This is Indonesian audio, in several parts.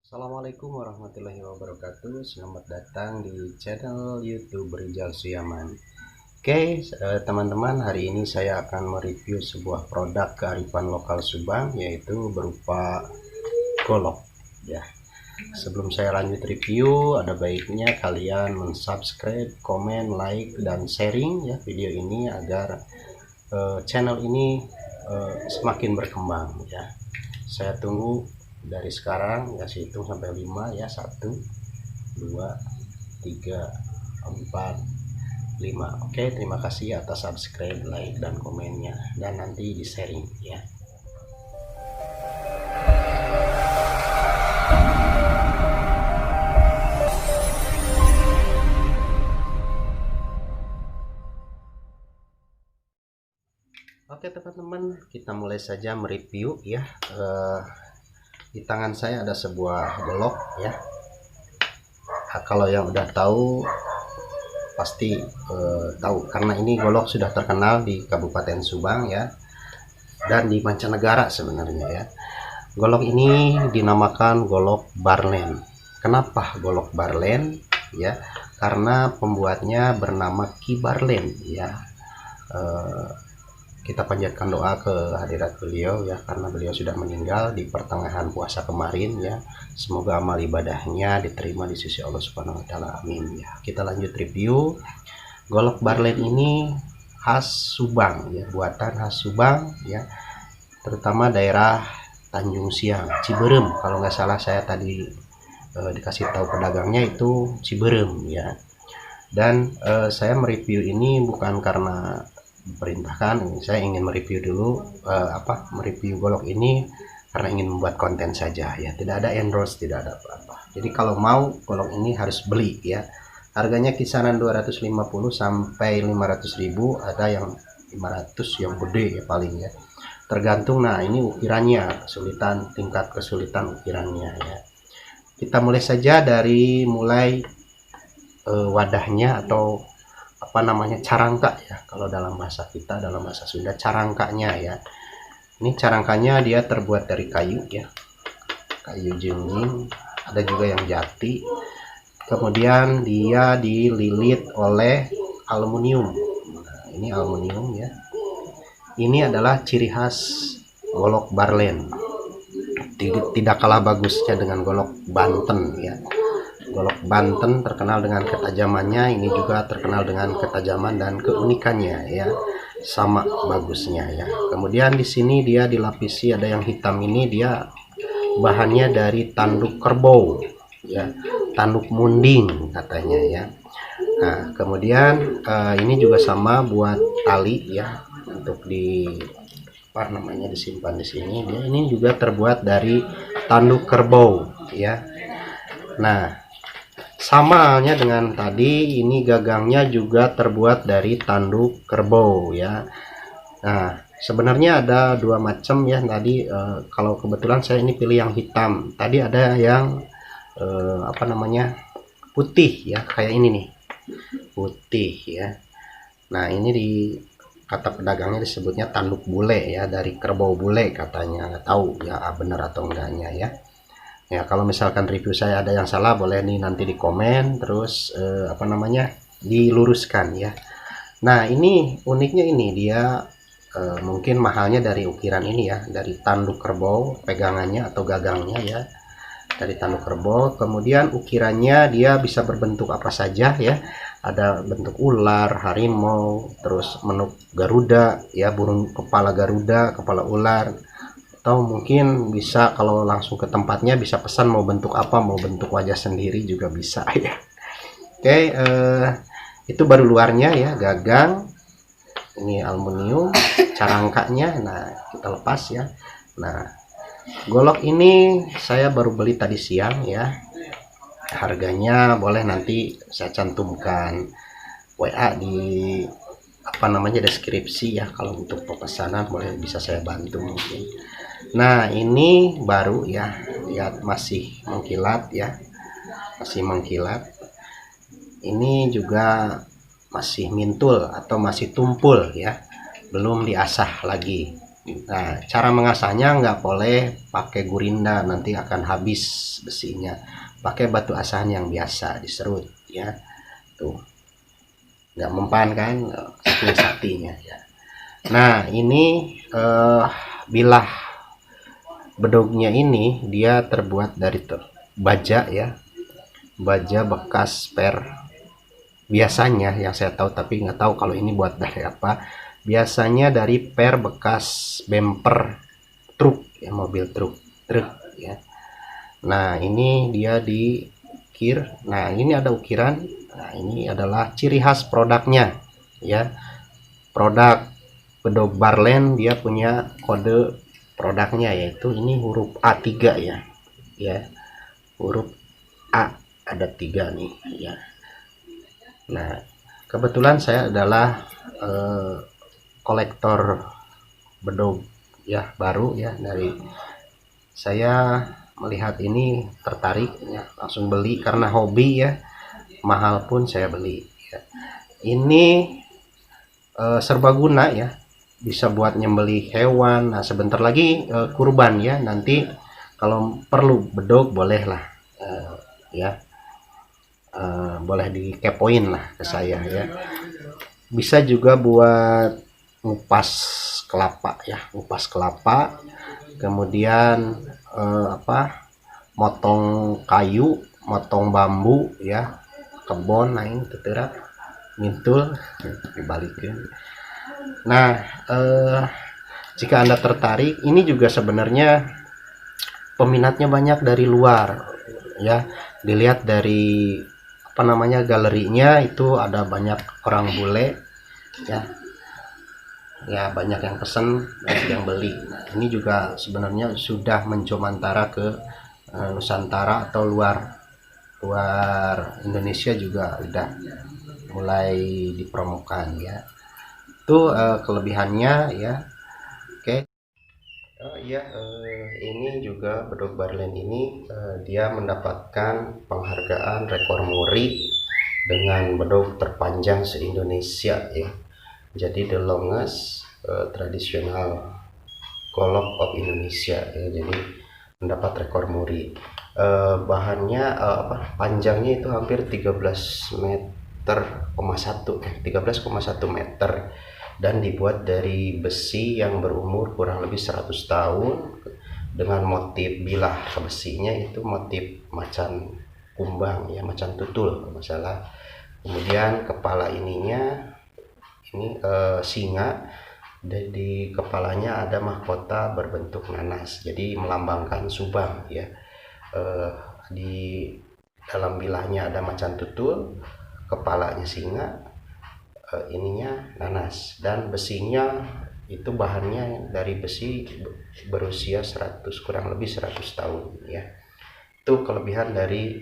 Assalamualaikum warahmatullahi wabarakatuh. Selamat datang di channel YouTube Rizal Suyaman. Oke, teman-teman, hari ini saya akan mereview sebuah produk kearifan lokal Subang, yaitu berupa golok. Ya, sebelum saya lanjut review, ada baiknya kalian mensubscribe, komen, like, dan sharing ya video ini agar channel ini semakin berkembang ya. Saya tunggu dari sekarang ya, hitung sampai 5 ya. 1 2 3 4 5. Oke, terima kasih atas subscribe, like, dan komennya, dan nanti di sharing ya. Oke teman-teman, kita mulai saja mereview ya. Di tangan saya ada sebuah golok ya. Nah, kalau yang udah tahu pasti tahu, karena ini golok sudah terkenal di Kabupaten Subang ya, dan di mancanegara sebenarnya ya. Golok ini dinamakan golok Barlen. Kenapa golok Barlen ya? Karena pembuatnya bernama Ki Barlen ya. Kita panjatkan doa ke hadirat beliau ya, karena beliau sudah meninggal di pertengahan puasa kemarin ya. Semoga amal ibadahnya diterima di sisi Allah Subhanahu wa taala, amin ya. Kita lanjut review. Golok Barlen ini khas Subang ya, buatan khas Subang ya, terutama daerah Tanjung Siang, Ciberem kalau nggak salah. Saya tadi dikasih tahu pedagangnya itu Ciberem ya. Dan saya mereview ini bukan karena diperintahkan. Saya ingin mereview dulu, mereview golok ini karena ingin membuat konten saja ya, tidak ada endorse, tidak ada apa-apa. Jadi kalau mau golok ini harus beli ya. Harganya kisaran 250 sampai 500.000, ada yang 500 yang gede ya paling ya, tergantung. Nah, ini ukirannya, tingkat kesulitan ukirannya ya. Kita mulai saja dari wadahnya, atau apa namanya, carangka ya kalau dalam bahasa kita, dalam bahasa Sunda, carangkanya ya. Ini carangkanya dia terbuat dari kayu ya, kayu jengking, ada juga yang jati. Kemudian dia dililit oleh aluminium. Nah, ini aluminium ya. Ini adalah ciri khas golok Barlen. Tidak kalah bagusnya dengan golok Banten ya. Golok Banten terkenal dengan ketajamannya, ini juga terkenal dengan ketajaman dan keunikannya ya, sama bagusnya ya. Kemudian di sini dia dilapisi, ada yang hitam, ini dia bahannya dari tanduk kerbau ya, tanduk munding katanya ya. Nah, kemudian ini juga sama buat tali ya, untuk disimpan di sini. Ini juga terbuat dari tanduk kerbau ya. Nah, sama halnya dengan tadi, ini gagangnya juga terbuat dari tanduk kerbau ya. Nah, sebenarnya ada dua macam ya tadi. Kalau kebetulan saya ini pilih yang hitam. Tadi ada yang putih ya, kayak ini nih, putih ya. Nah, ini di kata pedagangnya disebutnya tanduk bule ya, dari kerbau bule katanya. Nggak tahu ya benar atau enggaknya ya. Ya, kalau misalkan review saya ada yang salah, boleh nih nanti di komen, terus diluruskan ya. Nah, ini uniknya, ini dia mungkin mahalnya dari ukiran ini ya, dari tanduk kerbau, pegangannya atau gagangnya ya, dari tanduk kerbau. Kemudian ukirannya dia bisa berbentuk apa saja ya, ada bentuk ular, harimau, terus menuk garuda ya, burung kepala garuda, kepala ular, atau mungkin bisa kalau langsung ke tempatnya bisa pesan mau bentuk apa, mau bentuk wajah sendiri juga bisa ya. Oke, itu baru luarnya ya, gagang, ini aluminium, carangkanya. Nah, kita lepas ya. Nah, golok ini saya baru beli tadi siang ya. Harganya boleh nanti saya cantumkan WA di deskripsi ya. Kalau untuk pemesanan boleh, bisa saya bantu mungkin. Nah, ini baru ya, lihat masih mengkilat ya, masih mengkilat. Ini juga masih mintul atau masih tumpul ya, belum diasah lagi Nah, cara mengasahnya nggak boleh pakai gurinda, nanti akan habis besinya. Pakai batu asahan yang biasa diserut ya. Tuh, nggak mempan kan, saking saktinya ya. Nah, ini bilah bedognya ini dia terbuat dari baja ya, baja bekas spare biasanya yang saya tahu, tapi nggak tahu kalau ini buat dari apa. Biasanya dari per bekas bumper truk ya, mobil truk ya. Nah, ini dia dikir. Nah, ini ada ukiran. Nah, ini adalah ciri khas produknya ya. Produk bedog Barlen dia punya kode produknya, yaitu ini huruf A3 ya. Ya, huruf A ada 3 nih ya. Nah, kebetulan saya adalah kolektor bedog ya, baru ya. Dari saya melihat ini tertarik ya, langsung beli karena hobi ya, mahal pun saya beli ya. Ini serbaguna ya, bisa buat nyembeli hewan. Nah, sebentar lagi kurban ya, nanti kalau perlu bedog bolehlah ya, boleh dikepoin lah ke saya ya. Bisa juga buat ngupas kelapa ya, ngupas kelapa, kemudian motong kayu, motong bambu ya, kebon naing tetera mintul dibalikin. Nah, jika Anda tertarik, ini juga sebenarnya peminatnya banyak dari luar ya. Dilihat dari galerinya itu ada banyak orang bule ya. Ya, banyak yang pesen, banyak yang beli. Nah, ini juga sebenarnya sudah mencoba antara ke Nusantara atau luar Indonesia juga udah mulai dipromokan ya. Itu kelebihannya ya. Oke. Oh iya, ini juga bedog Barlen ini dia mendapatkan penghargaan rekor muri dengan bedog terpanjang se-Indonesia ya. Jadi the longest traditional golok of Indonesia ya. Jadi mendapat rekor muri. Bahannya panjangnya itu hampir 13,1 meter dan dibuat dari besi yang berumur kurang lebih 100 tahun dengan motif bilah besinya itu motif macan kumbang ya, macan tutul kalau salah. Kemudian kepala ininya ini singa, dan di kepalanya ada mahkota berbentuk nanas, jadi melambangkan Subang ya. Di dalam bilahnya ada macan tutul, kepalanya singa, ininya nanas, dan besinya itu bahannya dari besi berusia kurang lebih 100 tahun ya. Itu kelebihan dari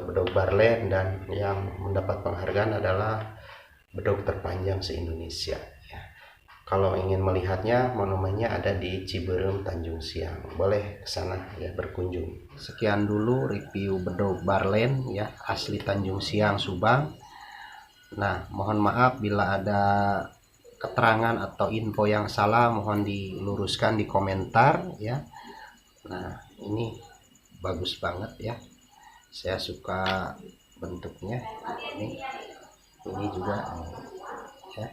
bedog Barlen, dan yang mendapat penghargaan adalah bedog terpanjang se-Indonesia ya. Kalau ingin melihatnya, monumennya ada di Ciberem, Tanjung Siang. Boleh ke sana ya, berkunjung. Sekian dulu review bedog Barlen ya, asli Tanjung Siang, Subang. Nah, mohon maaf bila ada keterangan atau info yang salah, mohon diluruskan di komentar ya. Nah, ini bagus banget ya. Saya suka bentuknya. Ini juga ya.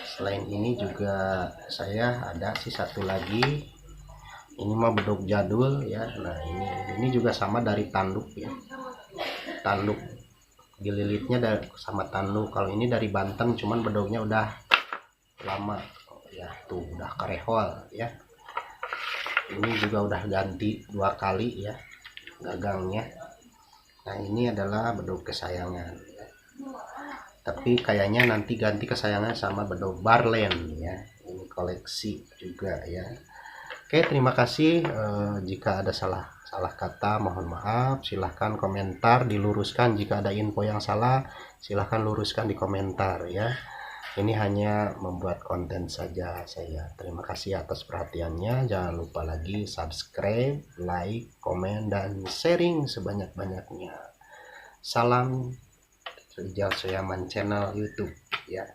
Selain ini juga saya ada sih satu lagi. Ini mah bedog jadul ya. Nah, ini juga sama dari tanduk ya. Tanduk dililitnya dari sama tanduk. Kalau ini dari Banten, cuman bedognya udah lama ya, tuh udah karehol ya. Ini juga udah ganti 2 kali ya gagangnya. Nah, ini adalah bedog kesayangan ya. Tapi kayaknya nanti ganti kesayangan sama bedog Barlen ya. Ini koleksi juga ya. Oke, terima kasih. Jika ada salah kata mohon maaf, silahkan komentar, diluruskan. Jika ada info yang salah silahkan luruskan di komentar ya. Ini hanya membuat konten saja saya. Terima kasih atas perhatiannya. Jangan lupa lagi subscribe, like, komen, dan sharing sebanyak-banyaknya. Salam Rijal Soyaman channel YouTube ya.